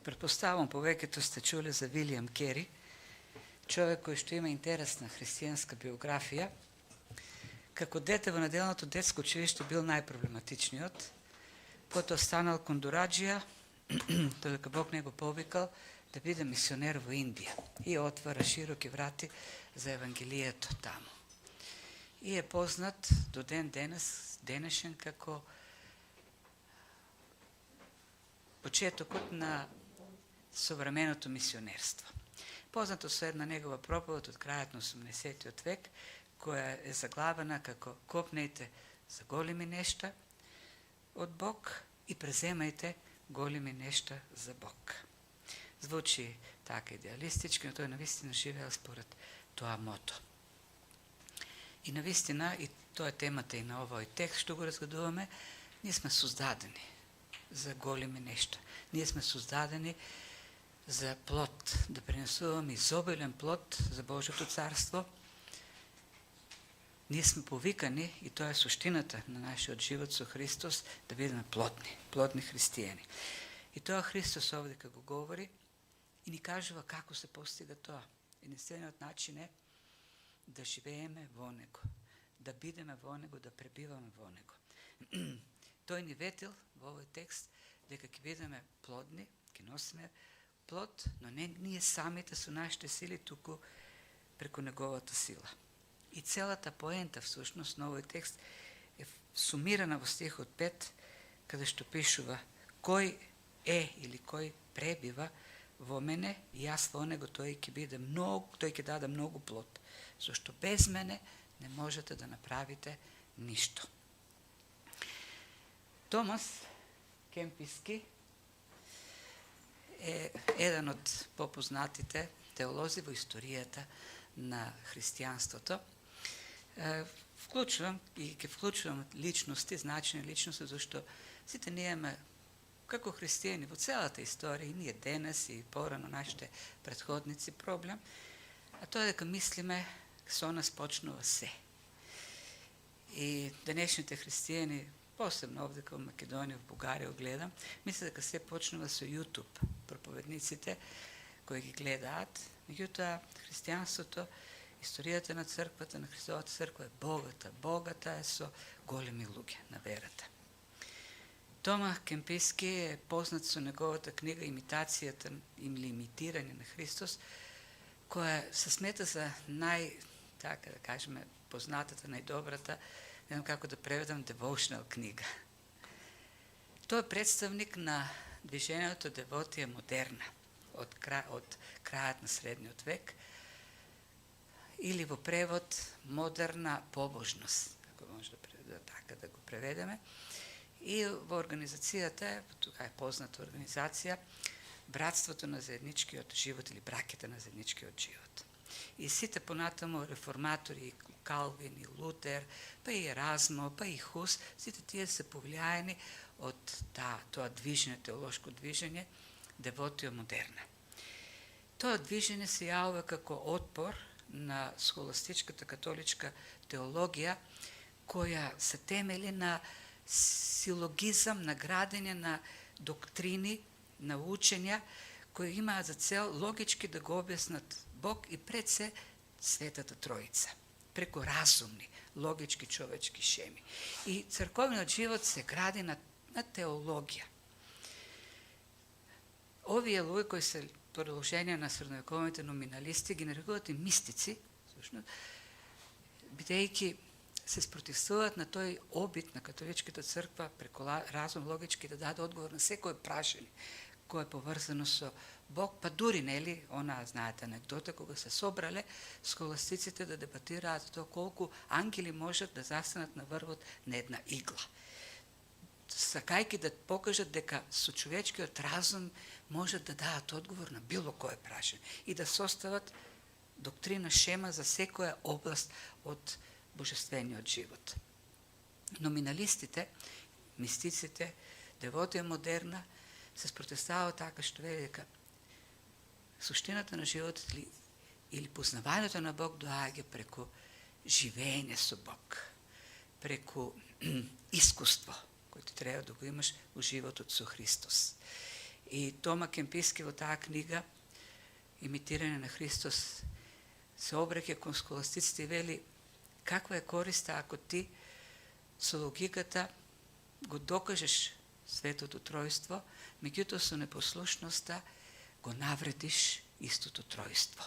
Претпоставам повеќето сте чуле за Вилијам Кери, човек кој што има интересна христијанска биографија. Како дете во неделното детско училиште бил најпроблематичниот, потоа станал кондураджија, додека Бог не го повикал да биде мисионер во Индија и отвара широки врати за евангелието таму. И е познат до ден денешен како почетокот на современото мисионерство. Познато со една негова проповед од крајот на 18 век, која е заглавена како "Копнејте за големи нешта од Бог и преземајте големи нешта за Бог". Звучи така идеалистички, но тој навистина живеел според тоа мото. И навистина, и тоа е темата и на овој текст што го разгледуваме, ние сме создадени за големи нешта. Ние сме создадени за плод, да пренесуваме изобилен плод за Божјото царство. Ние сме повикани, и тоа е суштината на нашиот живот со Христос, да бидеме плодни христијани. И тоа Христос овде како говори и ни кажува како се постига тоа. Единствениот начин е да живееме во Него, да бидеме во Него, да пребиваме во Него. Тој ни ветил во овој текст дека ќе бидеме плодни, ќе носиме плод, но не ние самите со нашите сили, туку преку Неговата сила. И целата поента всушност на овој текст е сумирана во стихот 5, каде што пишува: кој е или кој пребива во мене и јас во него, тој ќе даде многу плод, зашто без мене не можете да направите ништо. Томас Кемписки е еден од попознатите теолози во историјата на христијанството. Вклучувам и ќе вклучувам личности, значени личности, зашто сите ние имаме како христијани во целата историја, и ние денес и порано нашите претходници проблем, а тоа е дека мислиме со нас почнува се. И денешните христијани, посебно овде кај Македонија, в Бугарија гледам, мисле дека се почнува со YouTube проповедниците кои ги гледаат. Меѓутоа, христијанството, историјата на црквата, на Христовата црква е богата. Богата е со големи луѓе на верата. Тома Кемписки е познат со неговата книга "Имитацијата или имитирање на Христос", која се смета за така да кажеме, познатата, најдобрата, не знам како да преведам, devotional книга. Тој е представник на движењето Девотија модерна од крајот на средниот век, или во превод модерна побожност, ако може така да го преведеме. И во организацијата, тука е позната организација, Братството на заедничкиот живот или Браќите на заедничкиот живот. И сите понатаму реформатори, Калвин и Лутер, па и Еразмо, па и Хус, сите тие се повлијаени од тоа движење, теолошко движење, Девотија модерна. Тоа движење се јавува како отпор на схоластичката католичка теологија, која се темели на силогизам, на градење на доктрини, на учења, кои имаат за цел логички да го објаснат Бог и пред се Светата Троица, преку разумни, логички човечки шеми. И црковниот живот се гради на теологија. Овие луѓе кои се продолжение на средновековните номиналисти ги нарекуваат и мистици, всушност, бидејќи се спротивствуваат на тој обид на католичката црква преку разум логички да даде одговор на секој прашање кој е поврзано со Бог, па дури, нели, она, знаете анекдота, кога се собрале схоластиците да дебатираат тоа колку ангели можат да застанат на врвот на една игла. Сакајќи да покажат дека со човечкиот разум можат да дадат одговор на било кое прашање и да состават доктрина, шема за секоја област од божествениот живот. Номиналистите, мистиците, Девотија модерна се спротивставаат така што вели дека суштината на животот или познавањето на Бог доаѓа преку живење со Бог, преку искуство, кој ти треба да го имаш во животот со Христос. И Тома Кемписки во таа книга Имитирање на Христос се обреќа кон сколастиците и вели каква е користа ако ти со логиката го докажеш Светото Тројство, меѓутоа со непослушноста го навредиш истото Тројство.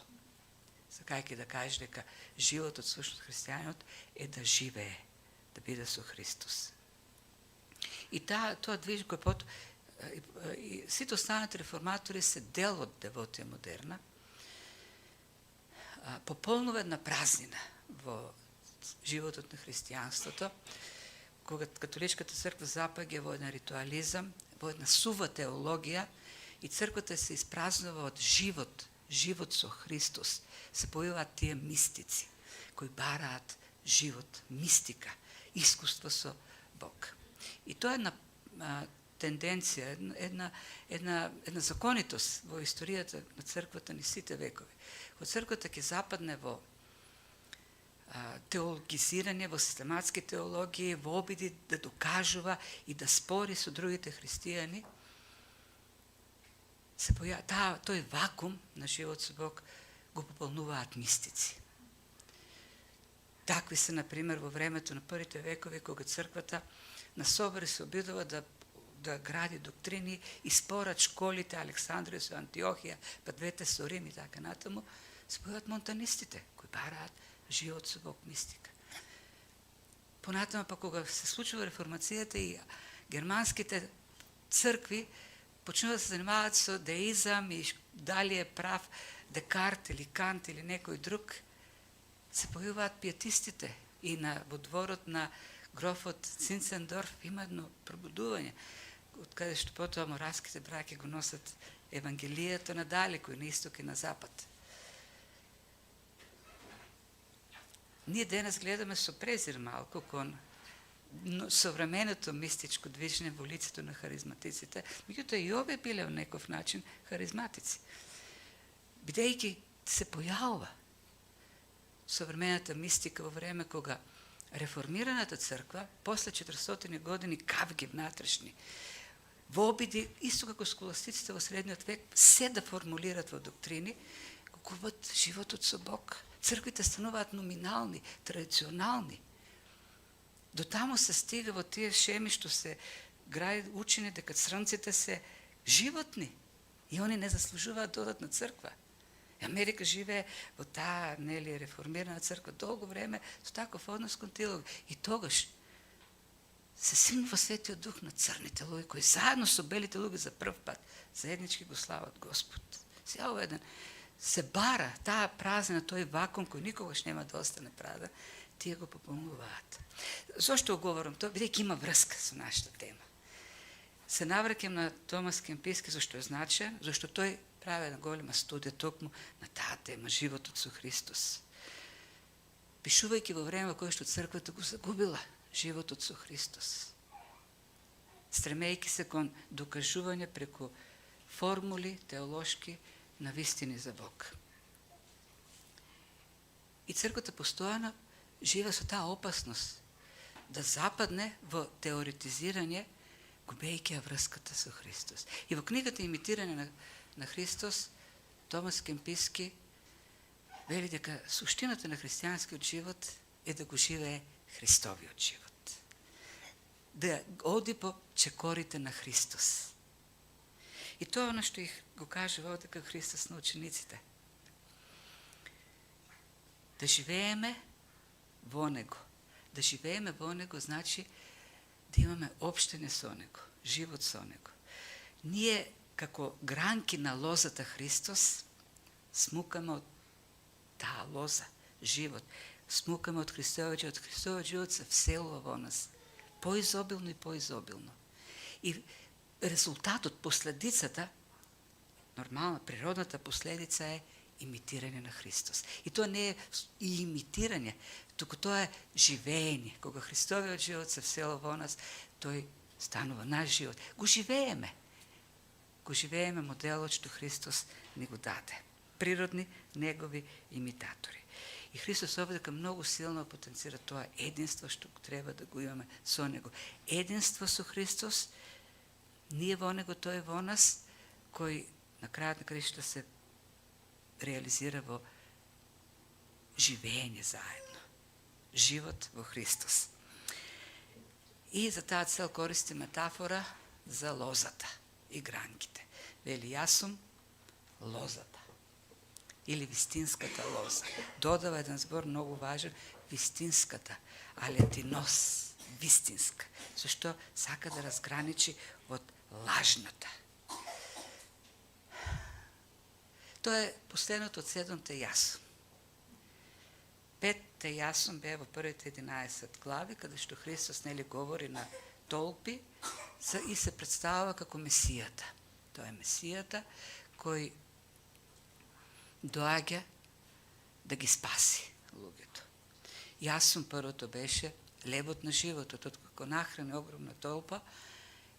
Сакајќи да кажеш дека животот всушност христијанот е да живее, да биде со Христос. И тоа движ кој и сите останати реформатори се дел од девотија модерна, пополнува една празнина во животот на христијанството, кога католичката црква запаѓа во еден ритуализам, во една сува теологија и црквата се испразнува од живот со Христос. Се појаваат тие мистици кои бараат живот, мистика, искуство со Бог. И тоа е една тенденција, една законитост во историјата на црквата ни сите векови. Кога црквата ќе западне во теологизирање, во систематски теологии, во обиди да докажува и да спори со другите христијани, се појавува тој вакуум на живот со Бог го пополнуваат мистици. Такви се, например, во времето на првите векови, кога црквата на собори се обидува да гради доктрини и спорат школите Александрија со Антиохија, па двете со Рим и така натаму, се појават монтанистите, кои бараат живот со Бог, мистика. Понатаму, па кога се случува реформацијата и германските цркви почнуваат да се занимаваат со деизам и дали е прав Декарт или Кант или некој друг, се појаваат пиетистите и во дворот на грофот Цинцендорф има едно пробудување, од каде што потоа моравските браќи го носат евангелијата надале, кој на исток и на запад. Ние денес гледаме со презир малку кон современото мистичко движење во лицето на харизматиците, меѓутоа и овие биле во некој начин харизматици. Бидејќи се појавува современата мистика во време кога реформираната црква, после 400 години кавги внатрешни, во обиди, исто како сколастиците во средниот век, се да формулират во доктрини, го губат животот со Бог. Црквите стануваат номинални, традиционални. До таму се стига во тие шеми што се гради учени дека црнците се животни и они не заслужуваат да одат на црква. Америка живее во таа реформирана црква долго време со таков однос кон тие луѓе. И тогаш се симнува Светиот Дух на црните луѓе кои заедно со белите луѓе за прв пат заеднички го слават Господ. Сега оведен се бара таа празнина, тој вакуум кој никогаш нема да остане празен, тие го пополнуваат. Зошто го говорам тоа? Бидејќи има врска со нашата тема. Се навраќам на Томас Кемписки, зашто е значаен, зашто тој прави една голема студија токму на таа тема, животот со Христос. Пишувајќи во време во кое што црквата го загубила животот со Христос. Стремејќи се кон докажување преку формули теолошки на вистини за Бог. И црквата постојано живе со таа опасност да западне во теоретизирање, губејќи ја врската со Христос. И во книгата Имитирање на Христос, Томас Кемписки вели дека суштината на христијанскиот живот е да го живее Христовиот живот. Да оди по чекорите на Христос. И тоа е оно што их го кажува дека Христос на учениците. Да живееме во Него. Да живееме во Него значи да имаме општење со Него, живот со Него. Ние како гранки на лозата Христос смукаме од таа лоза, живот. Смукаме од Христовиот живот. Христовиот живот се вселува во нас. Поизобилно и поизобилно. И резултатот, последицата, нормална, природната последица е имитирање на Христос. И тоа не е и имитирање, туку тоа е живеење. Кога Христовиот живот се вселува во нас, тој станува наш живот. Го живееме. Го живееме моделот што Христос ни го даде. Природни негови имитатори. И Христос овде многу силно потенцира тоа единство што треба да го имаме со Него. Единство со Христос, ние во Него, тој во нас, кој на крајот на краишта се реализира во живење заедно. Живот во Христос. И за таа цел користи метафора за лозата и гранките. Вели, јас сум лозата. Или вистинската лоза. Додава еден збор многу важен, вистинската, алетинос, вистинска. Зашто сака да разграничи од лажната. Тоа е последното од 7-те јас. 5-те јасум бе во првите 11 глави, каде што Христос говори на толпи и се представува како Месијата. Тоа е Месијата кој доаѓа да ги спаси луѓето. Јасум првото беше лебот на животот, откако нахрани огромна толпа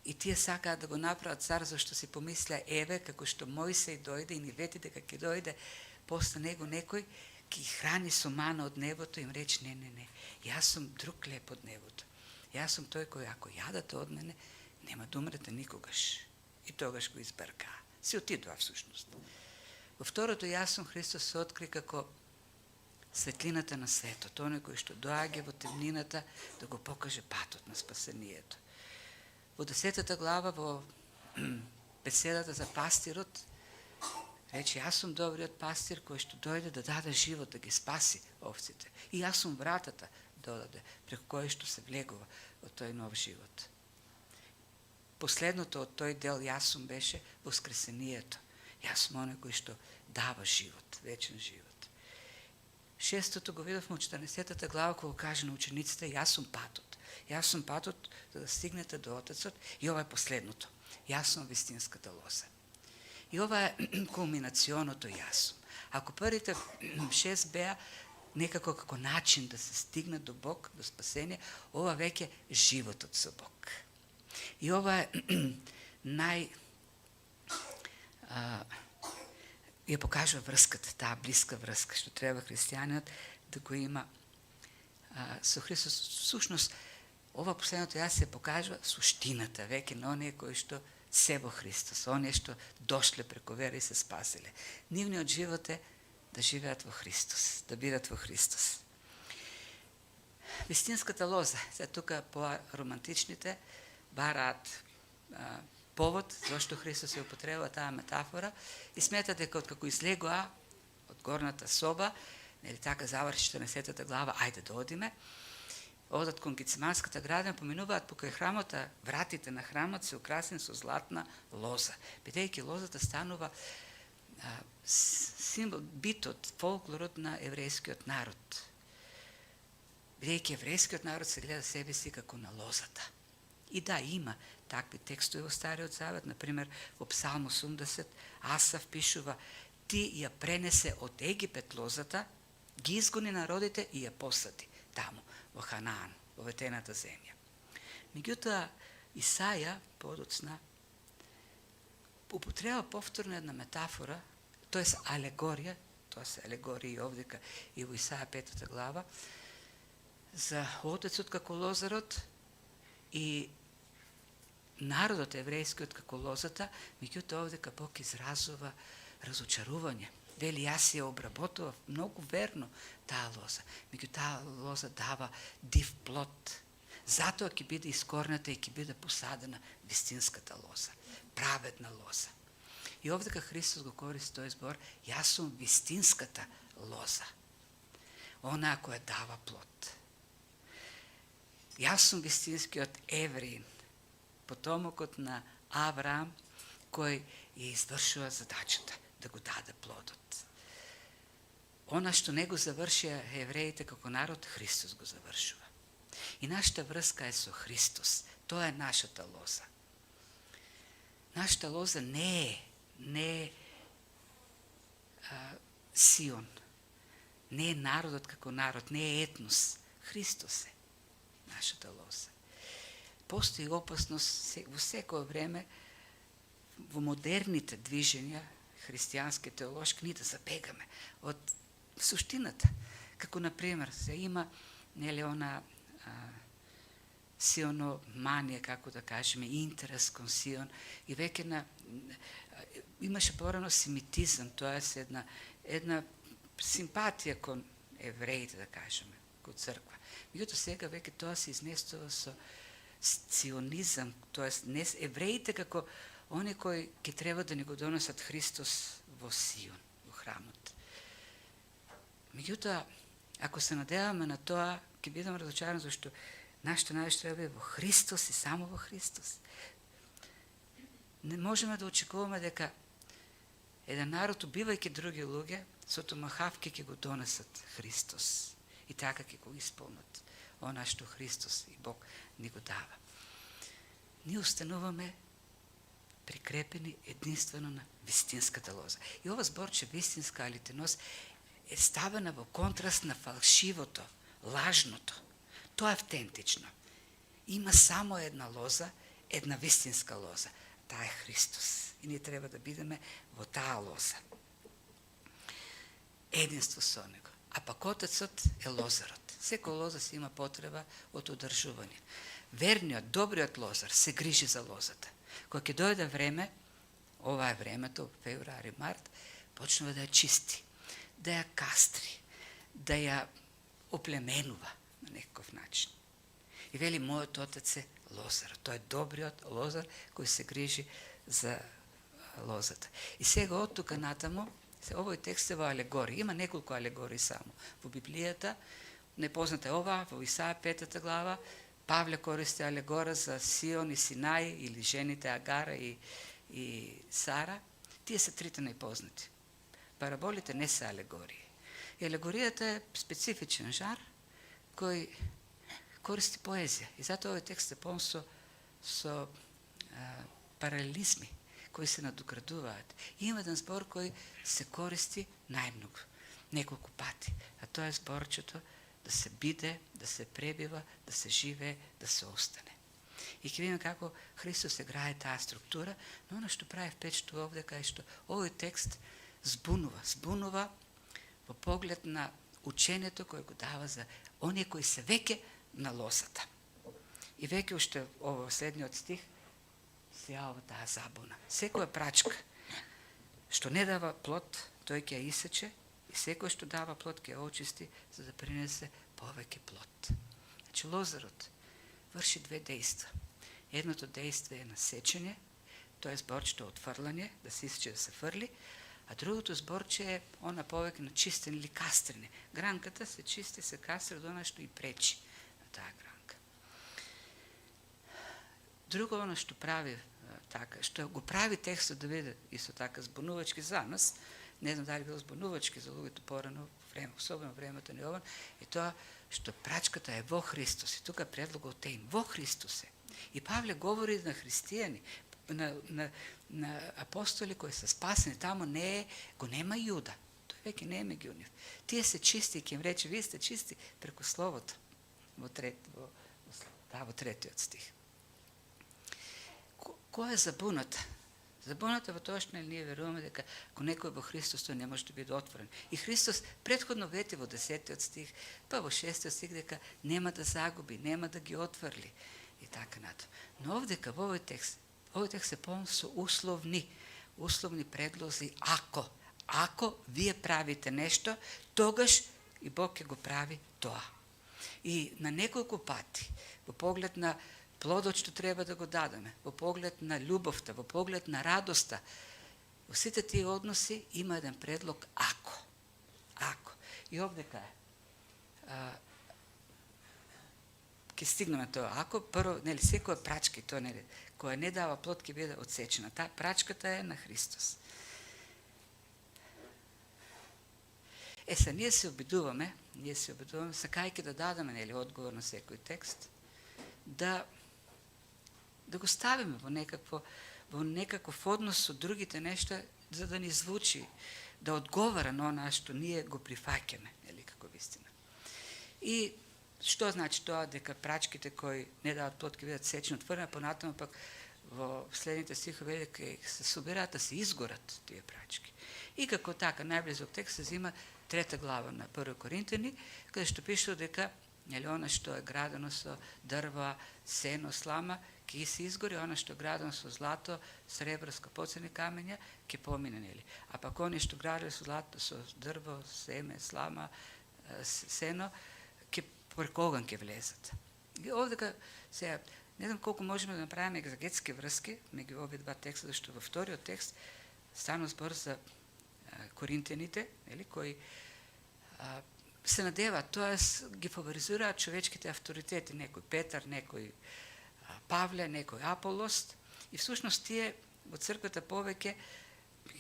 и тие сакаат да го направат цар, зашто си помисля, еве, како што Мојсей дојде и ни вети дека ќе дојде после него некој, ки храни со мана од небото, им рече, не, јас сум друг леп од небото. Јас сум тој кој, ако јадате од мене, нема да умрете никогаш. И тогаш го избрка. Си отидува всушност. Во второто јас сум Христос се откри како светлината на светот, оној кој што доаѓа во темнината да го покаже патот на спасението. Во 10-та глава, во беседата за пастирот, рече, јас сум добриот пастир кој што дојде да даде живот, да ги спаси овците. И јас сум вратата, додаде, преку кој што се влегува во тој нов живот. Последното од тој дел јас сум беше воскресението. Јас сум оној кој што дава живот, вечен живот. 6-тото го видовме од 14-та глава, кога каже на учениците, јас сум патот. Јас сум патот за да стигнете до Отецот и ова е последното. Јас сум вистинската лоза. И ова е кулминационото јас сум. Ако првите 6 беа некако како начин да се стигне до Бог, до спасение, ова веќе животот со Бог. И ова е ја покажува врската, таа блиска врска, што треба христијанинот да го има со Христос. Всушност, ова последното јас се покажува суштината веќе на оние кои што се во Христос, оние што дошле преку вера и се спаселе. Нивниот живот е да живеат во Христос, да бидат во Христос. Вистинската лоза, се тука по-романтичните бараат повод зашто Христос ја употребува таа метафора и сметат дека откако излегоа од горната соба, нели така заврши 14-та глава, ајде да одиме, одат кон Гециманската градина, поминуваат покрај храмот, а вратите на храмот се украсени со златна лоза. Бидејќи лозата станува символ, битот, фолклорот на еврејскиот народ. Бидејќи еврејскиот народ се гледа себе си како на лозата. И да, има такви текстови во Стариот Завет, например во Псалм 80, Асав пишува, ти ја пренесе од Египет лозата, ги изгони народите и ја посади таму, во Ханаан, во ветената земја. Меѓутоа, Исаја, подоцна, употреба повторно една метафора, тоест алегорија, тоа се алегории овдека и во Исаја 5 глава, за Отецот како лозарот и народот еврејскиот како лозата, меѓутоа овдека Бог изразува разочарување. Вели, јас ја обработував многу верно таа лоза, меѓу таа лоза дава див плод. Затоа ќе биде искорната и ќе биде посадена вистинската лоза, праведна лоза. И овдека Христос го користи тој збор, јас сум вистинската лоза, онаа која дава плод. Јас сум вистинскиот евреин, потомокот на Авраам, кој ја извршува задачата да го даде плодот. Она што не го завршија евреите како народ, Христос го завршува. И нашата врска е со Христос. Тоа е нашата лоза. Нашата лоза не е Сион, не е народот како народ, не е етнос. Христос е нашата лоза. Постои опасност во секој време во модерните движења христијански, теолошки, ние да забегаме од суштината. Како, например, се има нели она сиономанија, како да кажеме, интерес кон Сион, и веќе имаше порано семитизам, тоест една симпатија кон евреите, да кажеме, кон црква. Меѓутоа сега веќе тоа се изместува со ционизам, тоест не евреите како они кои ќе треба да ни го донесат Христос во Сион, во храмот. Меѓутоа, ако се надеваме на тоа, ќе бидеме разочарани, зашто нашата најдеж треба е во Христос и само во Христос. Не можеме да очекуваме дека еден народ, убивајќи други луѓе, со томахавки ќе го донесат Христос и така ќе го исполнат она што Христос и Бог ни го дава. Ние остануваме прикрепени единствено на вистинската лоза. И ова зборче вистинска алитеност е ставена во контраст на фалшивото, лажното. Тоа е автентично. Има само една лоза, една вистинска лоза. Таа е Христос. И ние треба да бидеме во таа лоза. Единство со него. А пак Отецот е лозарот. Секој лоза си има потреба од одржување. Верниот, добриот лозар се грижи за лозата. Кога ќе дојде време, ова е времето, февруари, март, почнува да ја чисти, да ја кастри, да ја оплеменува на некаков начин. И вели, мојот Отец е лозар. Тој е добриот лозар кој се грижи за лозата. И сега од тука натаму, овој текст е во алегорија. Има неколку алегории само во Библијата. Непозната е ова, во Исаја 5 глава, Павле користи алегора за Сион и Синај, или жените Агара и Сара. Тие се трите најпознати. Параболите не се алегории. И алегоријата е специфичен жар кој користи поезија. И затоа овој текст е полн со паралелизми кои се надоградуваат. И има еден збор кој се користи најмногу, неколку пати. А тоа е зборчето да се биде, да се пребива, да се живее, да се остане. И ќе видиме како Христос играе таа структура, но оно што прави впечатлување овде кај што овој текст збунува во поглед на учењето кое го дава за оние кои се веќе на лозата. И веќе уште ово следниот стих се јавува таа забуна. Секоја прачка што не дава плод, тој ќе ја исече, и секој што дава плод ќе ја очисти, за да принесе повеќе плод. Значи лозарот врши две дејства. Едното дејство е на сечење, тоа е зборчето отфрлање, да се исече, да се фрли, а другото зборче е она повеќе на чистење или кастрење. Гранката се чисти, се кастри до она што и пречи на таа гранка. Друго оно што прави така, што го прави текстот да биде исто така збунувачки за нас, не знам дали било збунувачки за луѓето порано време, особено времето ни ован, е тоа што прачката е во Христос. И тука предлогот е во Христос е. И Павле говори на христијани, на апостоли кои се спасени, тамо го нема Јуда. Тој веќе не е меѓу нив. Тие се чисти, ќе им рече, вие сте чисти преку словото. Во третиот стих. Која е забуната? Забуната во тоа што ние веруваме дека ако некој во Христос, тој не може да биде отворен. И Христос претходно вети во 10 стих, па во 6 стих дека нема да загуби, нема да ги отврли и така нато. Но овдека во овој текст е полн со условни предлози ако вие правите нешто, тогаш и Бог ќе го прави тоа. И на неколку пати во поглед на плодот што треба да го дадеме, во поглед на љубовта, во поглед на радоста, во сите тие односи има еден предлог ако. И овдека е. Ќе стигнеме тоа. Ако прво, нели секоја прачка, тоа нели, која не дава плод ќе биде отсечена. Таа прачката е на Христос. Ние се обидуваме, сакајќи да дадеме нели одговор на секој текст, да го ставиме во некаков однос со другите нешта, за да ни звучи, да одговара на она што ние го прифаќаме, нели, како вистина. И што значи тоа дека прачките кои не дават плод ќе бидат сечени, отворени, понатаму пак во следните стихови дека се собираат да се изгорат тие прачки. И како така најблизок текст се зема 3 глава на 1 Коринтини, каде што пише дека Ono što je gradano со drva, seno, slama, ki se izgori, ono što je gradano со zlato, srebro, skapocene kamenja, ki pomine. A pak oni što gradili со zlato, со drvo, seme, slama, seno, ki preko ogan ke влезат. I ovdje se, ne znam koliko možemo da napravimo egzagetske vrske među ove dva teksta, zašto во вториот текст stano zbor za Коринтяните, koji се надева, тоа ги фаворизираат човечките авторитети, некој Петар, некој Павле, некој Аполос, и всушност тие во црквата повеќе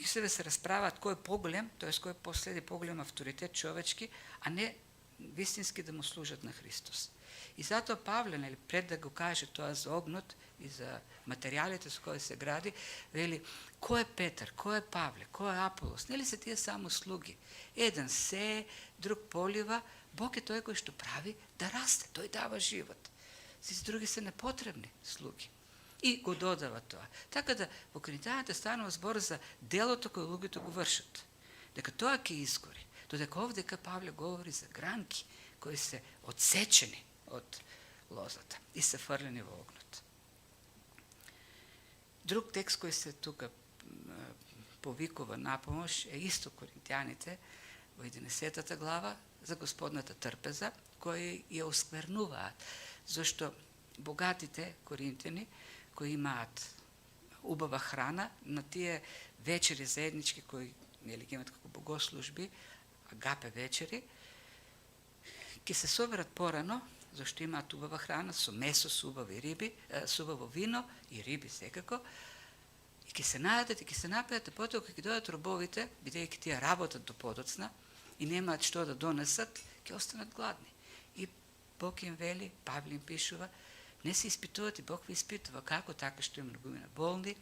себе се расправаат кој е поголем, тоест кој последи поголем авторитет човечки, а не вистински да му служат на Христос. И затоа Павле, пред да го каже тоа за огнот и за материјалите со кои се гради, вели, кој е Петар, кој е Павле, кој е Аполос? Нели се тие само слуги? Еден се, друг полива, Бог е тој кој што прави да расте, тој дава живот. Сите други се непотребни слуги. И го додава тоа. Така да во Коринтјаните станува збор за делото кој луѓето го вршат. Дека тоа ќе изгори. Додека овдека Павле говори за гранки кои се одсечени од лозата и се фрлени во огнот. Друг текст кој се тука повикува на помош е исто Коринтјаните во 11 глава за Господната трпеза, кои ја осквернуваат, зашто богатите коринтјани кои имаат убава храна на тие вечери заеднички кои нели ги имаат како богослужби, агапе вечери, ќе се соберат порано, зашто имаат убава храна со месо, со убави риби, со убаво вино и риби секако, и ќе се најдат и ќе се напијат, а потоа кога ќе дојдат робовите, бидејќи тие работат до подоцна и немаат што да донесат, ќе останат гладни. И Бог им вели, Павле им пишува, не се испитувате, Бог ви испитува како така што има многумина болни,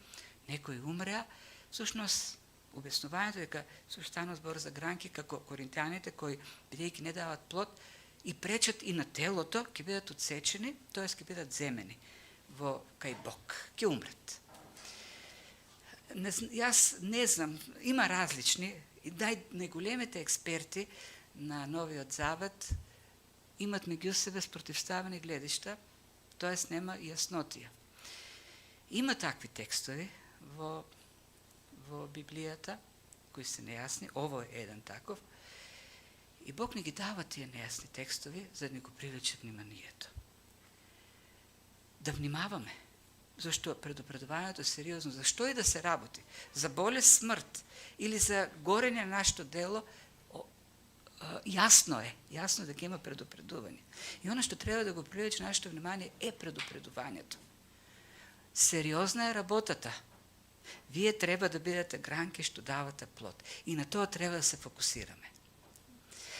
некои умреа. Всушност, обяснувањето дека станува збор за гранки како коринтјаните кои бидејќи не дават плод и пречат и на телото, ќе бидат отсечени, тоест ќе бидат земени во кај Бог, ќе умрат. Јас не знам, има различни, и најголемите експерти на Новиот Завет имат меѓу себе спротивставени гледишта, тоест нема јаснотија. Има такви текстови во Библијата, кои се нејасни, ово е еден таков, и Бог не ги дава тие нејасни текстови за да ни го привлече вниманието. Да внимаваме, зашто предупредувањето е сериозно, зашто и да се работи, за болест, смрт или за горење на нашето дело, јасно е дека има предупредување. И оно што треба да го привлече нашето внимание е предупредувањето. Сериозна е работата. Вие треба да бидете гранки што давате плод. И на тоа треба да се фокусираме.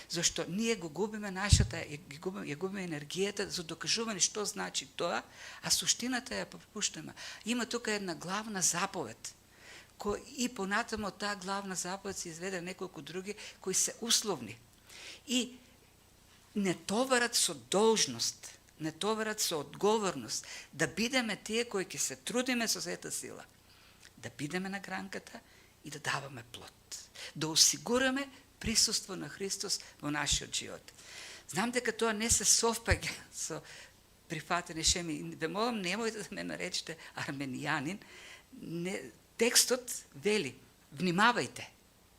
Зашто ние го губиме ја губиме енергијата за докажување што значи тоа, а суштината ја пропуштаме. Има тука една главна заповед, и понатамо таа главна заповед се изведе неколку други кои се условни. И не товарат со должност, не товарат со одговорност, да бидеме тие кои ќе се трудиме со сета сила, да бидеме на гранката и да даваме плод, да осигураме присуство на Христос во нашиот живот. Знам дека тоа не се совпаѓа со прифатени шеми. Ве молам, немојте да ме наречете арменијанин. Текстот вели, внимавајте.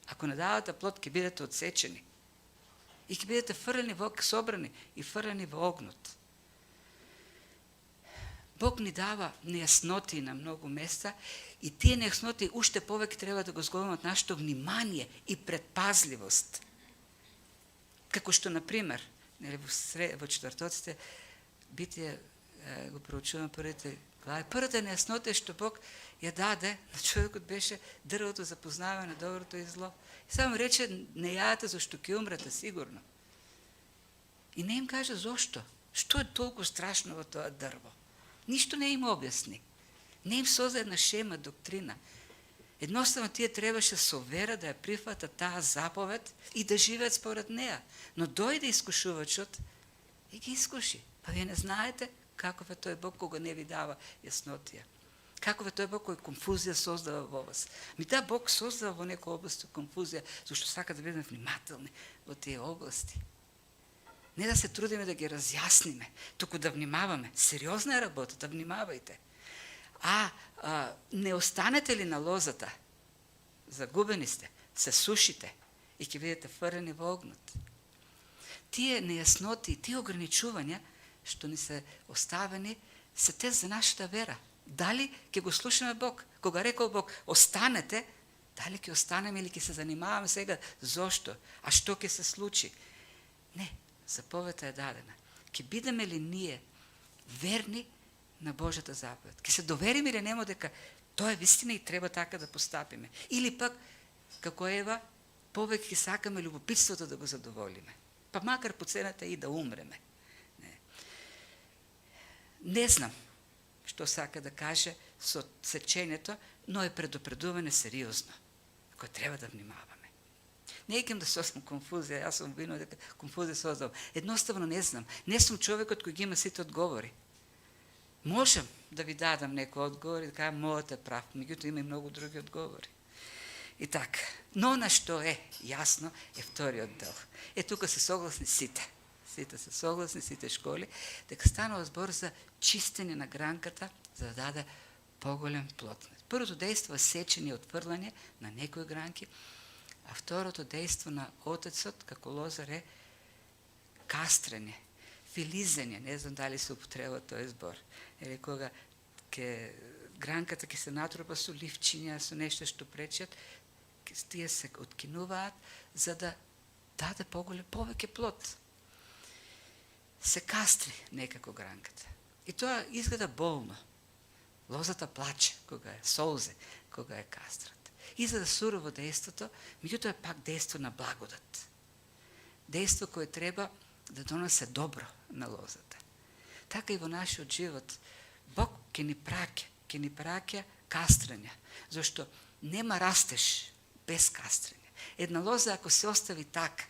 Ако не давате плод, ќе бидете одсечени. И ќе бидете фрлени собрани и фрлени во огнот. Бог ни дава нејасноти на многу места и тие нејасноти уште повеќе треба да го зголемат нашето внимание и предпазливост. Како што, например, во четвртоците Битие го проучуваме првите глави. Првата нејаснота е што Бог ја даде на човекот беше дрвото за познавање на доброто и зло. И само рече, не јадете зашто ќе умрете сигурно. И не им каже зошто. Што е толку страшно во тоа дрво? Ништо не им објасни. Не им созда една шема, доктрина. Едноставно тие требаше со вера да ја прифатат таа заповед и да живеат според неа. Но дојде искушувачот и ги искуши. Па вие не знаете каков е тој Бог кога не ви дава јаснотија. Каков е тој Бог кој конфузија создава во вас. Да, Бог создава во некој области конфузија, зашто сака да бидеме внимателни во тие области. Не да се трудиме да ги разјасниме, туку да внимаваме. Сериозна е работата, внимавајте. Не останете ли на лозата, загубени сте, се сушите и ќе видите фрлени во огнот. Тие нејасноти, тие ограничувања што ни се оставени, се тест за нашата вера. Дали ќе го слушаме Бог? Кога рекол Бог, останете, дали ќе останеме или ќе се занимаваме сега зошто? А што ќе се случи? Не, заповедта е дадена. Ќе бидеме ли ние верни на Божјата заповед? Ќе се довериме или нема дека тоа е вистина и треба така да постапиме? Или пак, како Ева, повеќе сакаме љубопитството да го задоволиме? Па макар по цената и да умреме. Не знам што сака да каже со сечењето, но е предупредување сериозно, кој треба да внимаваме. Не икам да создам конфузија, јас сум вино дека конфузија создам. Едноставно не знам. Не сум човекот кој ги има сите одговори. Можам да ви дадам некој одговор и да кажам, мојот е прав, меѓутоа има и многу други одговори. И така. Но на што е јасно е вториот дел. Тука се согласни сите. Сите се согласни, сите школи, дека станува збор за чистење на гранката, за да даде поголем плод. Првото дејство е сечење и отфрлање на некои гранки, а второто дејство на Отецот, како лозар, е кастрење, филизење, не знам дали се употреба тој збор. Или кога гранката ќе се натрупа со ливчиња, со нешто што пречат, тие се откинуваат за да даде повеќе плод. Се кастри некако гранката. И тоа изгледа болно. Лозата плаче кога е солзе, кога е кастрат. Изгледа сурово дејството, меѓутоа е пак дејство на благодат. Дејство кое треба да донесе добро на лозата. Така и во нашиот живот Бог ќе ни праќа кастрења, зашто нема растеж без кастрење. Една лоза ако се остави така,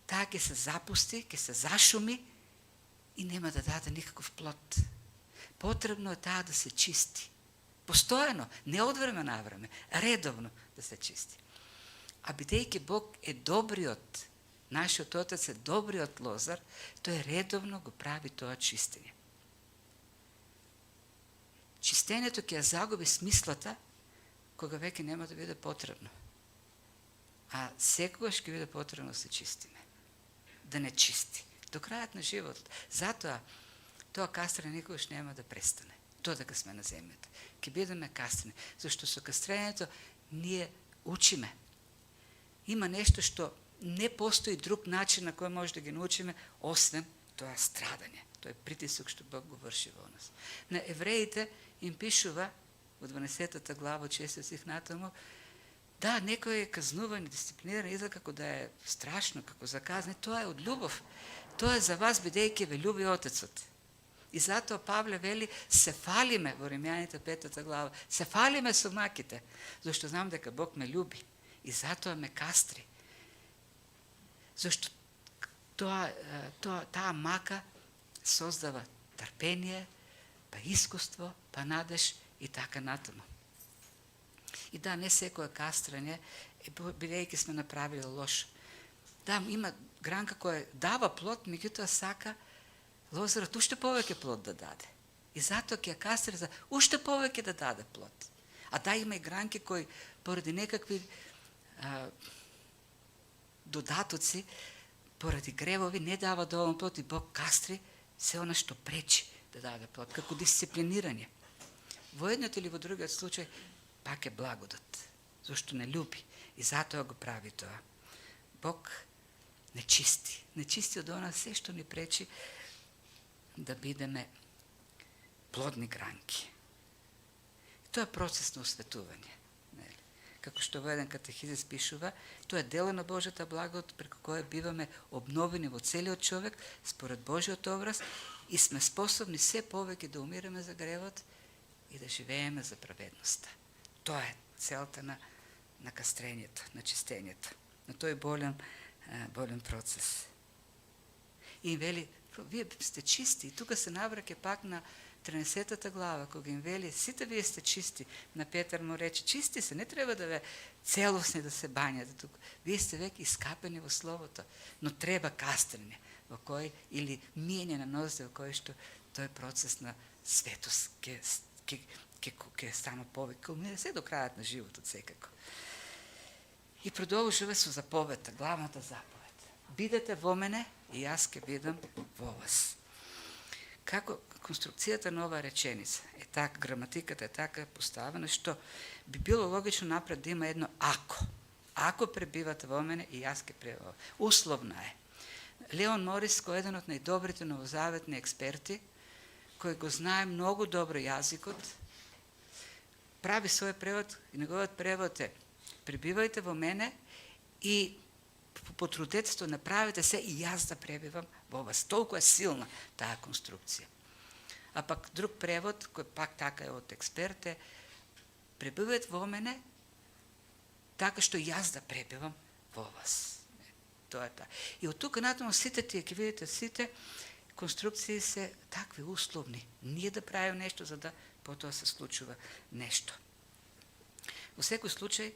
таа ќе се запусти, ќе се зашуми и нема да даде никаков плод. Потребно е таа да се чисти. Постојано, не од време на време, редовно да се чисти. А бидејќи Бог е добриот, нашиот Отец е добриот лозар, тој редовно го прави тоа чистење. Чистењето ќе ја загуби смислата кога веќе нема да биде потребно. А секогаш ќе биде потребно да се чистиме. Да не чисти. До крајот на животот. Затоа, тоа кастрење никогаш нема да престане. Додека сме на земјата. Ќе бидеме кастрени. Зашто со кастрењето ние учиме. Има нешто што не постои друг начин на кој може да ги научиме, освен тоа страдање. Тоа е притисок што Бог го врши во нас. На евреите им пишува во 12 глава, 6 стих натаму, да, некој е казнуван и дисциплиниран, изгледа како да е страшно, како за казни, тоа е од љубов. Тоа е за вас, бидејќи ве љуби Отецот. И затоа Павле вели, се фалиме во Римјаните 5 глава, се фалиме со маките, зашто знам дека Бог ме љуби и затоа ме кастри. Зашто таа мака создава трпение, па искуство, па надеж и така натаму. И да, не секое кастрење, бидејќи сме направили лошо. Да, има гранка која дава плод, меѓутоа сака лозарот уште повеќе плод да даде. И затоа ќе ја кастри за уште повеќе да даде плод. А да, има и гранки кои поради некакви додатоци, поради гревови не дава доволно плод и Бог кастри се она што пречи да даде плод, како дисциплинирање. Во едниот или во другиот случај пак е благодат, зашто не љуби и затоа го прави тоа. Бог не чисти од она се што ни пречи да бидеме плодни гранки. И тоа е процес на осветување. Како што во еден катехизис пишува, тоа е дело на Божјата благодат преку која биваме обновени во целиот човек според Божјиот образ и сме способни се повеќе да умираме за гревот и да живееме за праведноста. Тоа е целта на кастрењето, на чистењето, на тој болен процес. И им вели, вие сте чисти, и тука се навраќа пак на 13 глава, кога им вели, сите вие сте чисти. На Петар му рече, чисти се, не треба да ве целосни да се бањате тука. Вие сте веќе искапени во Словото, но треба кастрење. во кој, или миење на нозе во кој што тој процес на светост ќе станува повеќе, кулминира се до крајот на животот секако. И продолжува со заповедта, главната заповед. Бидете во мене и јас ќе бидам во вас. Како конструкцијата на оваа реченица е така, граматиката е така поставена, што би било логично напред да има едно ако. Ако пребивате во мене и јас ќе пребивам. Условна е. Леон Морис, кој е еден од најдобрите новозаветни експерти, кој го знае многу добро јазикот, прави свој превод и неговиот превод е: пребивајте во мене и потрудете, направите се и јас да пребивам во вас. Толку е силна таа конструкција. А пак друг превод, кој пак така е од експерт, е: пребивајте во мене така што јас да пребивам во вас. Тоа е таа. И од тука натаму сите тие, ќе видите, сите конструкции се такви условни. Ние да правим нешто за да потоа се случува нешто. Во секој случај,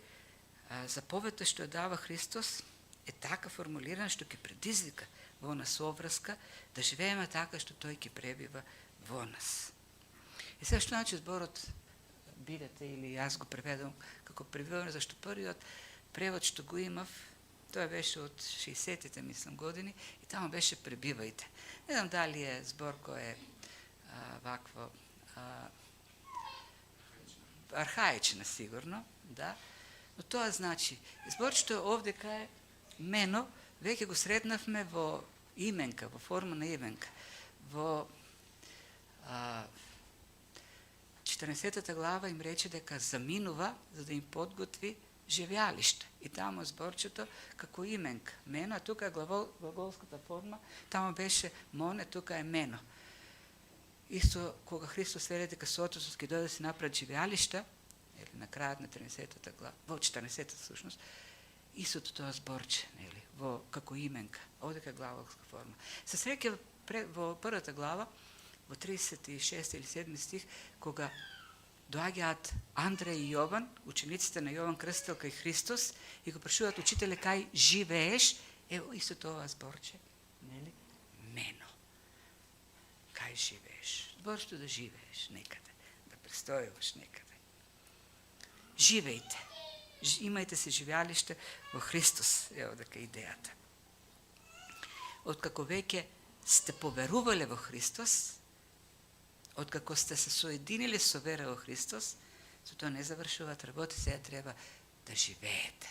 заповедта што ја дава Христос е така формулирана што ќе предизвика во нас соврска да живееме така што тој ќе пребива во нас. И сега што значи зборот бидете, или јас го преведам како пребиваме, зашто првиот превод што го имав, тоа беше од 60-тите, мислам, години, и тамо беше пребивајте. Не знам дали е збор кој е вакво архаична сигурно, да, но тоа значи, збор што овде кај мено, веќе го сретнавме во именка, во форма на именка. Во 14-та глава им рече дека заминува за да им подготви живеалиште. И тамо зборчето како именка. Мено, а тука е глаголската форма, тамо беше моне, тука е мено. Исто кога Христос вели дека со Отецот ќе дојде да си направи живеалишта, или на крајот на 13-та глава, во 14-та всушност, истото тоа зборче, нели, во како именка, овде е глаголска форма. Се среќа во првата глава, во 36 или 7 стих, кога доаѓаат Андреј и Јован, учениците на Јован Крстител кај Христос, и го прашуваат: учителе, кај живееш? Ево исто тоа зборче, нели, мено. Кај живееш? Збор што да живееш некаде, да престојуваш некаде. Живејте. Имајте се живеалиште во Христос, ево дека идејата. Откако веќе сте поверувале во Христос, откако сте се соединили со вера во Христос, со тоа не завршуваат работи, сега треба да живеете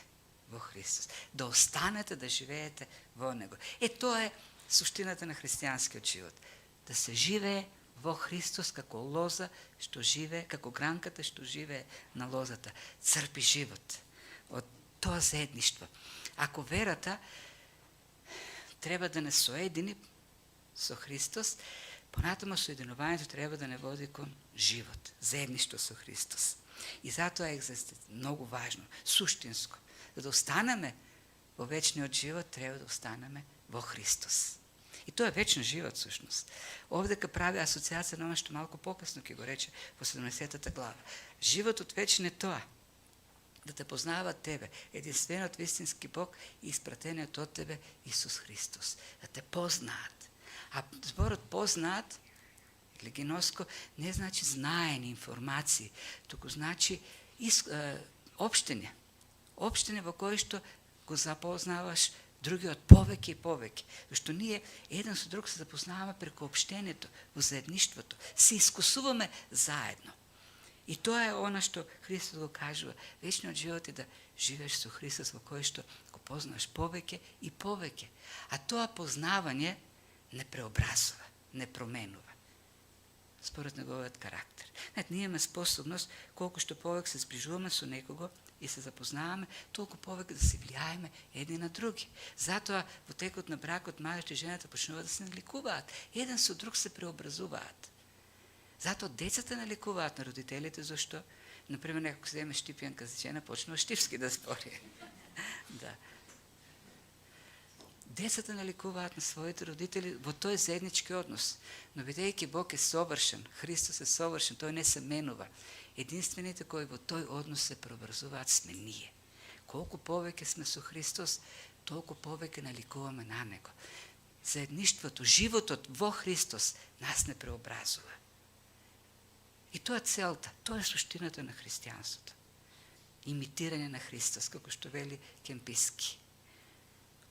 во Христос, да останете да живеете во Него. Тоа е суштината на христијанскиот живот. Да се живее во Христос како лоза што живее, како гранката што живее на лозата. Црпи живот од тоа заедништво. Ако верата треба да не соедини со Христос, понатаму соединувањето треба да не води кон живот, заедништво со Христос. И затоа е многу важно, суштинско. За да останеме во вечниот живот, треба да останеме во Христос. И тоа е вечен живот, сушност. Овдека прави асоциација на оно што малку покасно ќе го рече во 17-та глава. Животот вечен е тоа, да те познаваат тебе, единствениот вистински Бог и испратениот од тебе Исус Христос. Да те познаат. А зборот познаат, или геноско, не значи знаење, информации, туку значи општење. Општење во кое што го запознаваш другиот повеќе и повеќе. Зашто ние еден со друг се запознаваме преку општењето, во заедништвото. Се искусуваме заедно. И тоа е она што Христос го кажува. Вечниот живот е да живееш со Христос во кој што го познаваш повеќе и повеќе. А тоа познавање не преобразува, не променува според неговиот карактер. Ние имаме способност, колку што повеќе се зближуваме со некого и се запознаваме, толку повеќе да се влијаеме едни на други. Затоа во текот на бракот мажот и жената почнуваат да се наликуваат, еден со друг се преобразуваат. Затоа децата наликуваат на родителите, зашто, например, некако се земе штипјанка за жена, почнува штипски да збори. Да. Децата наликуваат на своите родители во тој заеднички однос. Но бидејќи Бог е совршен, Христос е совршен, тој не се менува. Единствените кои во тој однос се преобразуваат сме ние. Колку повеќе сме со Христос, толку повеќе наликуваме на Него. заедништвото, животот во Христос нас не преобразува. И тоа е целта, тоа е суштината на христијанството. Имитирање на Христос, како што вели Кемписки.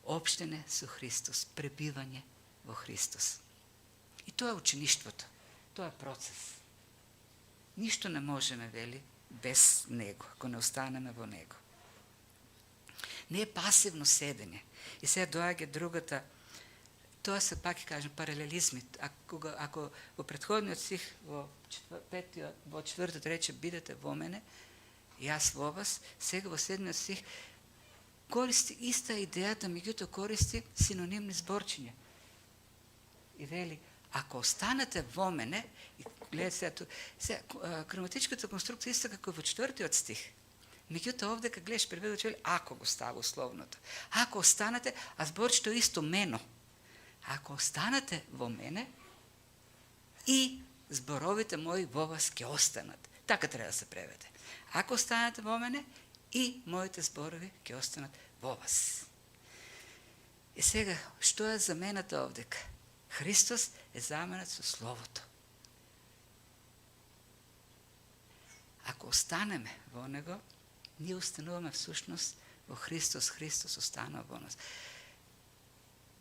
Општене со Христос, пребивање во Христос. И тоа е учеништвото, тоа е процес. Ништо не можеме, вели, без Него, ако не останеме во Него. Не е пасивно седење. И сега доаѓа другата, тоа се пак кажем паралелизми. Ако во претходниот стих во четвртот рече бидете во мене, јас во вас, сега во седмиот стих користи иста идејата, меѓутоа користи синонимни зборчиња. И вели, ако останете во мене, и гледате сега граматичката конструкција иста како во четвртиот стих. Меѓутоа овде кога гледаш преведот вели ако го става условното. Ако останете, а зборчето исто мено. Ако останете во мене и зборовите мои во вас ќе останат. Така треба да се преведе. Ако останете во мене и моите зборови ќе останат во вас. И сега, што е замената овдека? Христос е заменат со Словото. Ако останеме во Него, ние остануваме всушност во Христос, Христос останува во нас.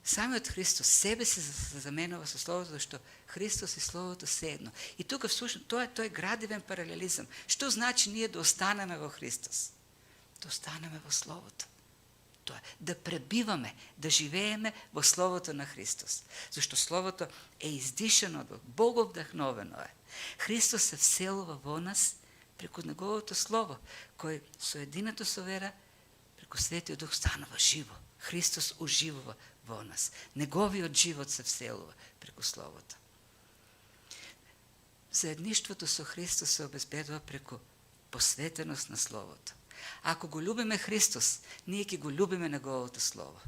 Самиот Христос себе се заменува со Словото, зашто Христос и Словото се едно. И тука всушност тоа е тој градивен паралелизам. Што значи ние да останеме во Христос? Да останеме во Словото. Тоа да пребиваме, да живееме во Словото на Христос. Зашто Словото е издишано од Бог, вдахновено е. Христос се вселува во нас преку Неговото Слово, кој со единото со вера, преку Светиот Дух станува живо. Христос уживува во нас. Неговиот живот се вселува преку Словото. Заедништвото со Христос се обезбедува преку посветеност на Словото. Ако го любиме Христос, ние ќе го любиме Неговото Слово.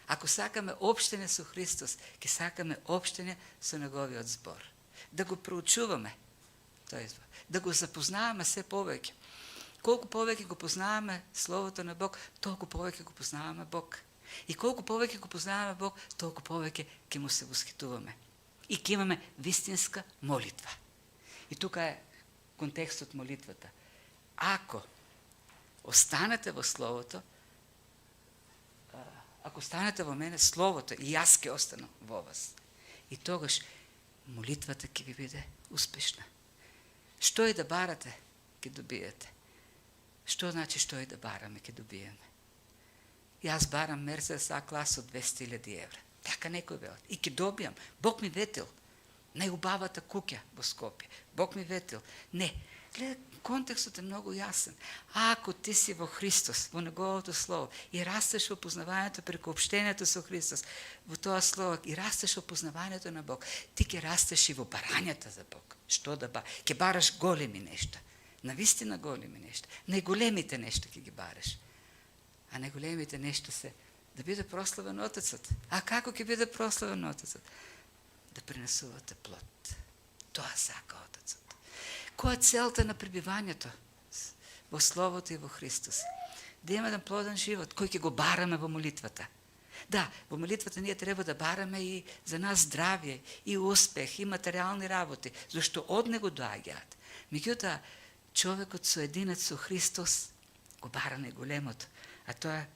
Ако сакаме општење со Христос, ќе сакаме општење со Неговиот збор. Да го проучуваме, да го запознаваме се повеќе. Колку повеќе го познаваме Словото на Бог, толку повеќе го познаваме Бог. И колку повеќе го познаваме Бог, толку повеќе ќе му се восхитуваме. И ќе имаме вистинска молитва. И тука е контекстот молитвата. Ако останете во Словото, ако останете во мене, Словото и јас ќе останам во вас. И тогаш молитвата ќе ви биде успешна. Што и да барате, ќе добиете. Што значи што и да бараме, ќе добиеме? Јас барам Мерцедес А клас од 200.000 евра. Така некој велат. И ќе добијам. Бог ми ветил. Најубавата куќа во Скопје. Бог ми ветил. Не. Гледа, контекстот е многу јасен. Ако ти си во Христос, во Неговото Слово, и растеш во познавањето преку општењето со Христос, во тоа Слово, и растеш во познавањето на Бог, ти ќе растеш и во барањата за Бог. Што да ба? Ќе бараш големи нешта. Навистина големи нешта. Најголемите нешта ќе ги бараш. А најголемите нешта се да биде прославен Отецот. А како ќе биде прославен Отецот? Да принесувате плод. Тоа сака Отецот. Која е целта на пребивањето во Словото и во Христос? Да има еден плоден живот, кој ќе го бараме во молитвата. Да, во молитвата ние треба да бараме и за нас здравје, и успех, и материјални работи, зашто од него доаѓаат. Меѓутоа, човекот соединет со Христос го бара најголемото, а тоа е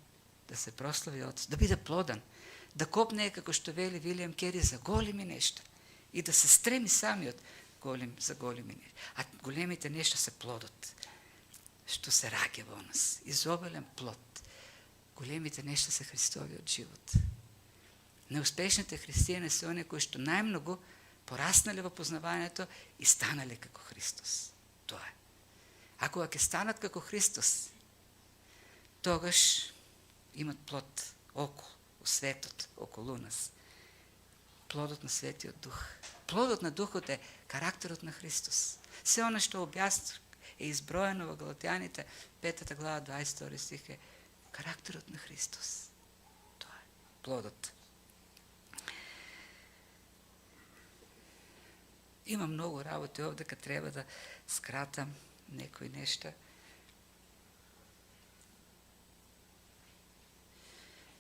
да се прослави Отец, да биде плоден, да копне како што вели Вилијам Кери за големи нешта и да се стреми самиот за големи нешта. А големите нешта се плодот, што се раѓа во нас. Изобилен плод. Големите нешта се Христовиот живот. Неуспешните христијани се оние кои што најмногу пораснале во познавањето и станале како Христос. Тоа е. А кога ќе станат како Христос, тогаш имат плод околу светот, околу нас. Плодот на Светиот Дух. Плодот на Духот е карактерот на Христос. Се оно што е изброено во Галатјаните, 5 глава, 22 стих е карактерот на Христос. Тоа е плодот. Има многу работи овде, кога треба да скратам некои нешта.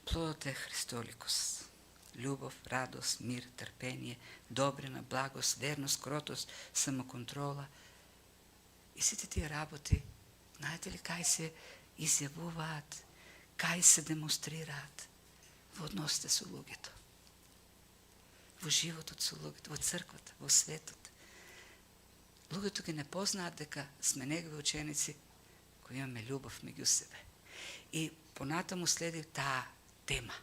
Плодот е Христоликос. љубов, радост, мир, трпение, добрина, благост, верност, кротост, самоконтрола. И сите тие работи, знаете ли кај се изјавуваат, кај се демонстрираат? Во односите со луѓето, во животот со луѓето, во црквата, во светот. Луѓето ги не познаат дека сме негови ученици кои имаме љубов меѓу себе. И понатаму следи таа тема.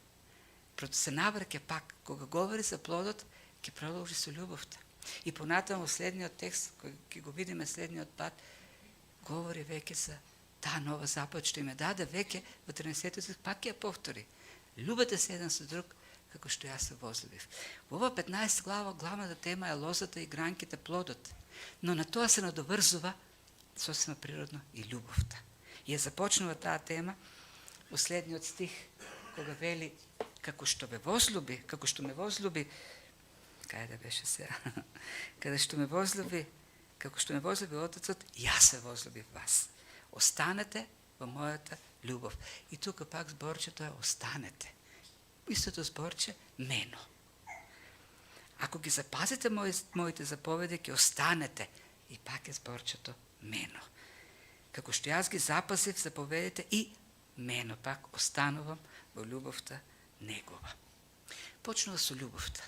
Се навраќа пак, кога говори за плодот, ќе продолжи со љубовта. И понатаму следниот текст, кој ќе го видиме следниот пат, говори веќе за таа нова заповед што им е даде веќе во 13 пак ќе ја повтори. Љубете се еден со друг, како што јас се возлюбив. Во ова 15 глава, главната тема е лозата и гранките, плодот. Но на тоа се надоврзува сосема природно и љубовта. И ја започнува таа тема во следниот стих, кога вели како што ме возлюби, кај да беше сега? Како што ме возлюби Отецот, јас се возлюбив вас. Останете во мојата љубов. И тука пак зборчето е останете. Истото зборче мено. Ако ги запазите моите заповеди, ќе останете. И пак е зборчето мено. Како што јас ги запазив заповедите и мено пак останувам во љубовта негова. Почнува со љубовта,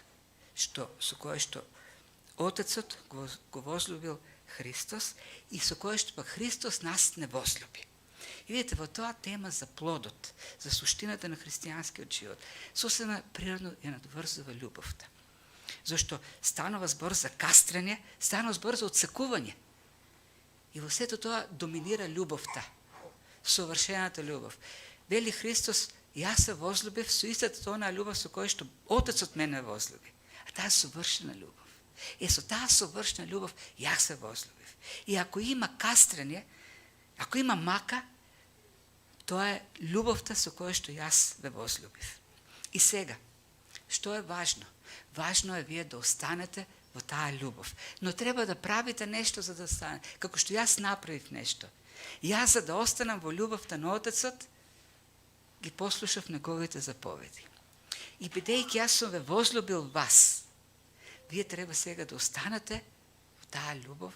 со која што Отецот го возлюбил Христос и со која што пак Христос нас не возлюби. И видите, во тоа тема за плодот, за суштината на христијанскиот живот, сосема природно ја надврзува љубовта. Зашто станува збор за кастрење, станува збор за отсекување. И во сето тоа доминира љубовта, совршената љубов. Вели Христос, јас се возлюбив со истата тонаа љубов со која што Отецот мене возлюби. А таа совршена љубов. Со таа совршена љубов јас се возлюбив. И ако има кастрење, ако има мака, тоа е љубовта со која што јас ве возлюбив. И сега, што е важно? Важно е вие да останете во таа љубов. Но треба да правите нешто за да остане. Како што јас направив нешто. Јас за да останам во љубовта на Отецот, ги послушав неговите заповеди. И бидејќи јас сум ве возлюбил вас, вие треба сега да останете во таа љубов.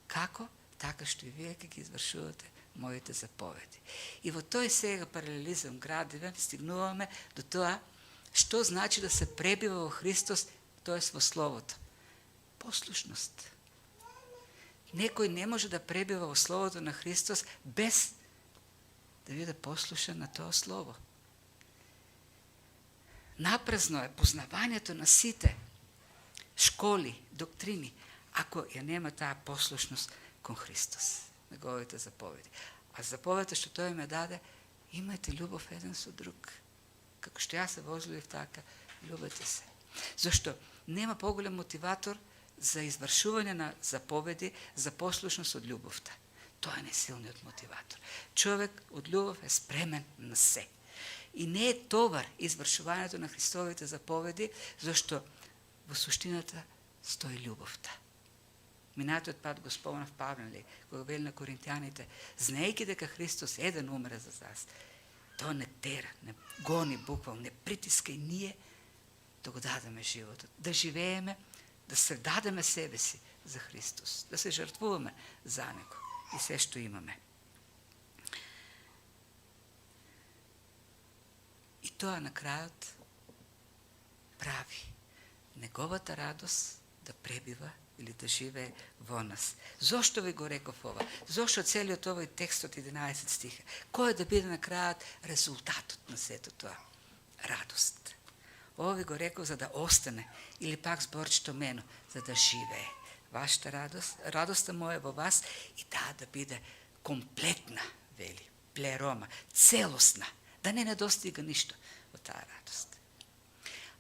Како? Така што и вие ќе ги извршувате моите заповеди. И во тој сега паралелизам градивен стигнуваме до тоа што значи да се пребива во Христос, тоа е во Словото. Послушност. Некој не може да пребива во Словото на Христос без да биде послушен на тоа Слово. Напразно е познавањето на сите школи, доктрини, ако ја нема таа послушност кон Христос, неговите заповеди. А заповедта што тој ме даде, имајте љубов еден со друг. Како што јас се возлюбив така, љубете се. Зашто нема поголем мотиватор за извршување на заповеди, за послушност од љубовта. Тоа е најсилниот мотиватор. Човек од љубов е спремен на се. И не е товар извршувањето на Христовите заповеди, зашто во суштината стои љубовта. Минатиот пат го спомнав Павле, кога вели на Коринтијаните, знаејќи дека Христос еден умре за нас, тоа не тера, не гони буквално, не притиска и ние да го дадеме животот, да живееме, да се дадеме себе си за Христос, да се жртвуваме за Него и се што имаме. И тоа на крајот прави неговата радост да пребива или да живее во нас. Зошто ви го реков ова? Зошто целиот овој текст од 11 стиха? Кој да биде на крајот резултатот на сето тоа? Радост. Ова ви го реков за да остане, или пак зборчето мено, за да живее. Вашата радост, радоста моја во вас и таа да биде комплетна, вели, плерома, целосна, да не недостига ништо од таа радост.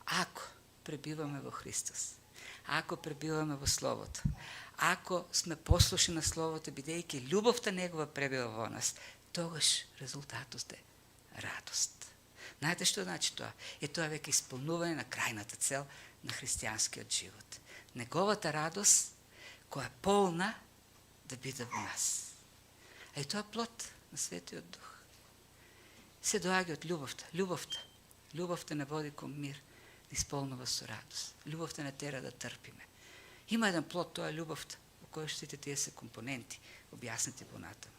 Ако пребиваме во Христос, ако пребиваме во Словото, ако сме послушни на Словото, бидејќи љубовта негова пребива во нас, тогаш резултатот е радост. Знаете што значи тоа? Тоа веќе исполнување на крајната цел на христијанскиот живот. Неговата радост, која е полна, да биде во нас. А и тоа плод на Светиот Дух. Се доаѓа од љубовта. Љубовта не води кон мир. исполнува со радост. Љубовта не тера да трпиме. Има еден плод, тоа е љубовта, во која сите тие се компоненти, објаснети понатаму.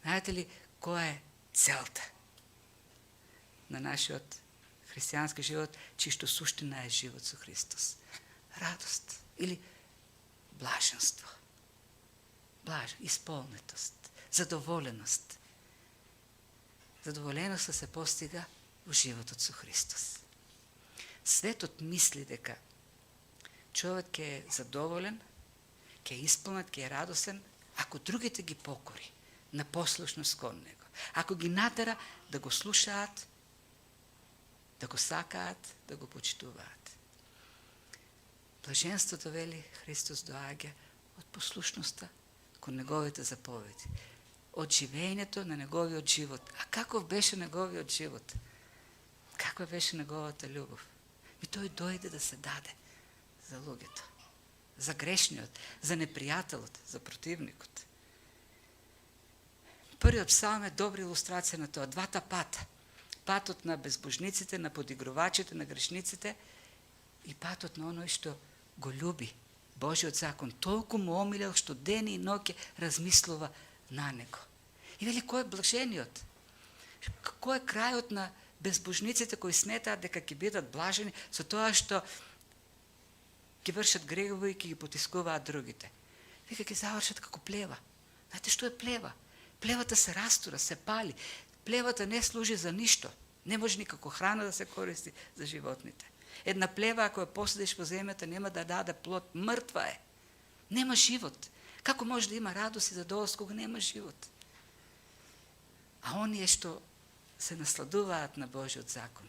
Знаете ли која е целта на нашиот христијански живот, чишто суштина е живот со Христос? Радост или блаженство. Исполнетост, задоволеност. Задоволеноста се постига во животот со Христос. Светот мисли дека човек ќе е задоволен, ќе е исполнет, ќе е радосен, ако другите ги покори на послушност кон него. Ако ги натера да го слушаат, да го сакаат, да го почитуваат. Блаженството, вели Христос, доаѓа од послушноста кон неговите заповеди, од живењето на неговиот живот. А каков беше неговиот живот? Каква беше неговата љубов? И тој дојде да се даде за луѓето, за грешниот, за непријателот, за противникот. Првиот псалм е добра илустрација на тоа. Двата пата. Патот на безбожниците, на подигрувачите, на грешниците и патот на оној што го љуби Божиот закон. Толку му омилел што ден и ноќе размислува на него. И вели, кој е блажениот? Кој е крајот на безбожниците кои сметаат дека ќе бидат блажени со тоа што ќе вршат гревови и ќе ги потискуваат другите? Вика, ќе завршат како плева. Знаете што е плева? Плевата се растура, се пали. Плевата не служи за ништо. Не може никако храна да се користи за животните. Една плева, ако ја посадиш во земјата, нема да даде плод, мртва е. Нема живот. Како може да има радост и задоволство кога нема живот? А оние што се насладуваат на Божиот закон,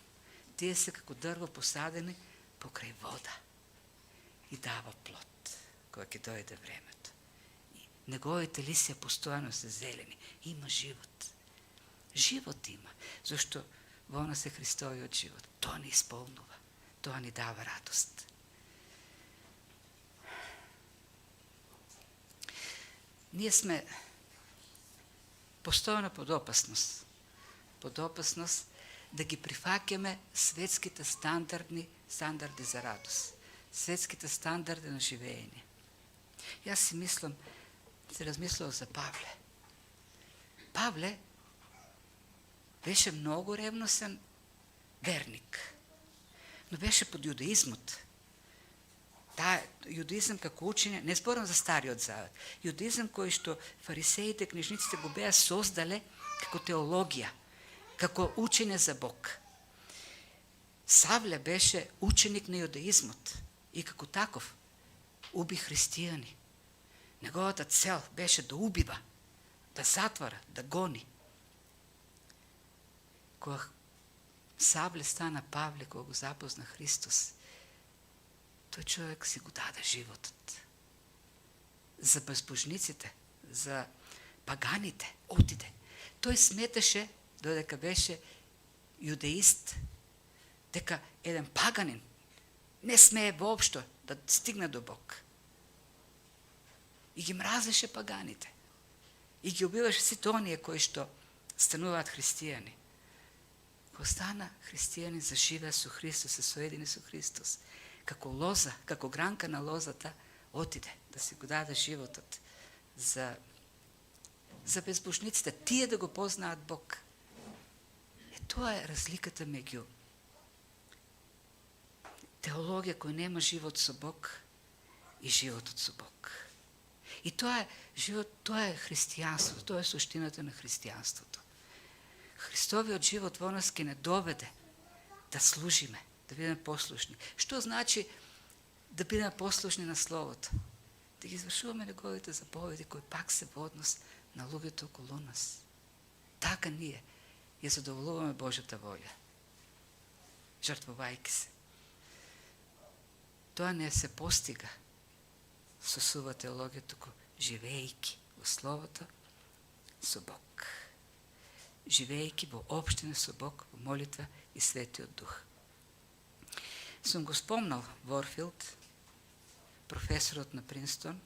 тие се како дрво посадени покрај вода и дава плод кога ќе дојде времето. Неговите лисја постојано се зелени. Има живот. Живот има, зашто во нас е Христовиот живот. Тоа ни исполнува, тоа ни дава радост. Ние сме постојано под опасност да ги прифаќаме светските стандарди за радост, светските стандарди на живење. Јас се размислував за Павле. Павле беше многу ревносен верник, но беше под јудаизмот. Таа јудаизм како учење, не зборам за Стариот Завет, јудаизм кој што фарисеите, книжниците го беа создале како теологија, како учење за Бог. Савле беше ученик на јудаизмот и како таков уби христијани. Неговата цел беше да убива, да затвара, да гони. Кога Савле стана Павле, кога го запозна Христос, тој човек си го даде животот. За безбожниците, за паганите, отиде. Тој сметаше, додека беше јудеист, дека еден паганин не смее воопшто да стигне до Бог. И ги мразеше паганите. И ги убиваше сите оние кои што стануваат христијани. Кога стана христијани, заживеа со Христос, се соедини со Христос. Како лоза, како гранка на лозата, отиде да си го даде животот за безбожниците, тие да го познаат Бог. Тоа е разликата меѓу теологија која нема живот со Бог и животот со Бог. И тоа е живот, тоа е христијанството, тоа е суштината на христијанството. Христовиот живот во нас ќе не доведе да служиме, да бидеме послушни. Што значи да бидеме послушни на Словото? Да ги извршуваме неговите заповеди кои пак се во однос на луѓето околу нас. Така ние ја задоволуваме Божјата волја, жртвувајќи се. Тоа не се постига со сува теологија, туку живејќи во Словото со Бог. Живејќи во општина со Бог, во молитва и Светиот Дух. Сум го спомнал Ворфилд, професорот на Принстон,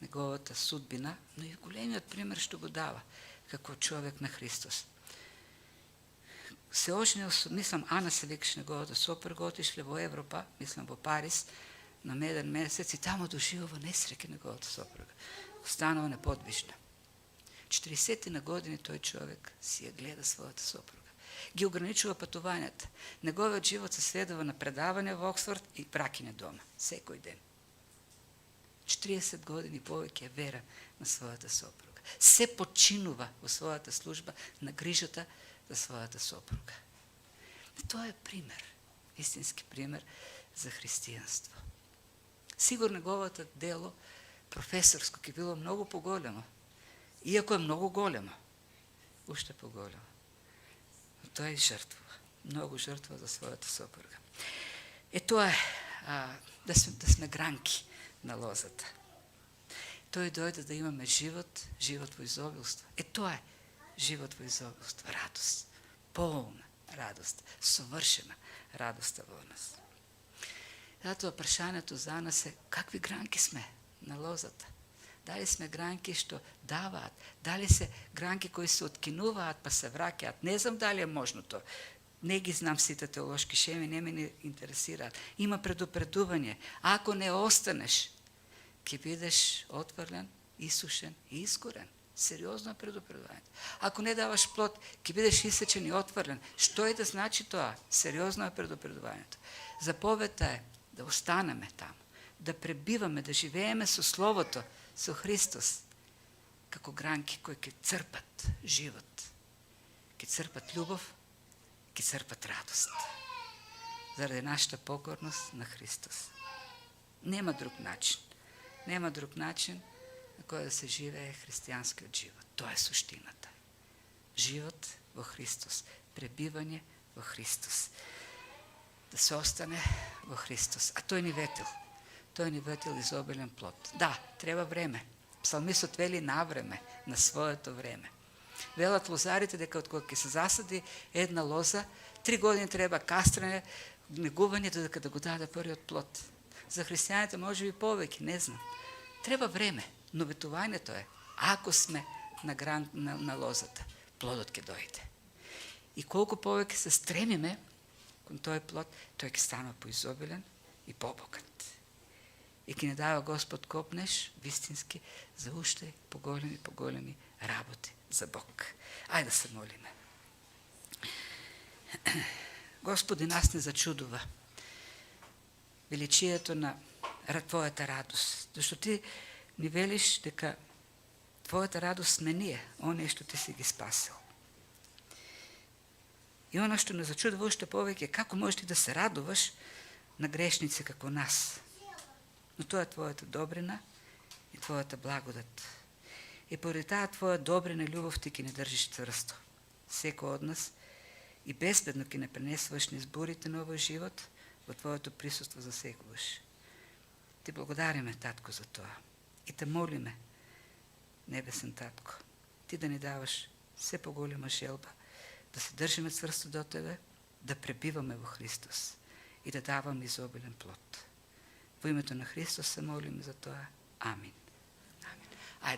неговата судбина, но и големиот пример што го дава како човек на Христос. се оженил со, мислам, Ана се викаше неговата сопруга, отишле во Европа, мислам во Париз, на меден месец и таму доживува несреќа неговата сопруга. Останува неподвижна. 40 на години тој човек си ја гледа својата сопруга. Ги ограничува патувањата. Неговиот живот се сведува на предавање во Оксфорд и праќање дома, секој ден. 40 години повеќе е верен на својата сопруга. Се починува во својата служба на грижата за својата сопруга. И тоа е пример, истински пример за христијанство. Сигурно неговото дело професорско ќе било многу поголемо, иако е многу големо, уште поголемо. Но тој жртвува, многу жртвува за својата сопруга. Тоа е да сме гранки на лозата. Тој дојде да имаме живот, живот во изобилство. Тоа е живот во изобилство, радост, полна радост, совршена радоста во нас. Затоа прашањето за нас е какви гранки сме на лозата. Дали сме гранки што даваат, дали се гранки кои се откинуваат па се враќаат. Не знам дали е можно тоа. Не ги знам сите теолошки шеми, не ме интересираат. Има предупредување. Ако не останеш, ќе бидеш отврлен, исушен и искорен. Сериозно е предупредувањето. Ако не даваш плод, ќе бидеш исечен и отврлен. Што е да значи тоа? Сериозно е предупредувањето. Заповета е да останеме таму, да пребиваме, да живееме со Словото, со Христос, како гранки кои ќе црпат живот, ќе црпат љубов, ќе црпат радост. Заради нашата покорност на Христос. Нема друг начин. Нема друг начин на кој да се живее христијанскиот живот. Тоа е суштината. Живот во Христос, пребивање во Христос. Да се остане во Христос. А тој ни ветил. Тој ни ветил изобилен плод. Да, треба време. Псалмистот вели на време, на своето време. Велат лозарите дека од кога ќе се засади една лоза, 3 години треба кастрење, негување додека да го даде првиот плод. За христијаните може би повеќе, не знам. Треба време, но ветувањето е, ако сме на лозата, плодот ќе дојде. И колку повеќе се стремиме кон тој плод, тој ќе станува поизобилен и побогат. И ќе не дава Господ копнеш, вистински, за уште поголеми работи за Бог. Ајде да се молиме. Господи, нас не зачудува величието на Твојата радост. Зашто Ти ни велиш дека Твојата радост сме ние, оние што Ти си ги спасил. И оно што не зачудува уште повеќе, како можеш Ти да се радуваш на грешници како нас. Но тоа е Твојата добрина и Твојата благодат. И поради таа Твоја добрина и љубов Ти ќе не држиш цврсто. Секој од нас и безбедно ќе не пренесуваш низ бурите на овој живот во Твоето присуство за секогаш. Ти благодариме, Татко, за тоа. И те молиме, небесен Татко, Ти да ни даваш се поголема желба, да се држиме цврсто до Тебе, да пребиваме во Христос и да даваме изобилен плод. Во името на Христос се молиме за тоа. Амин.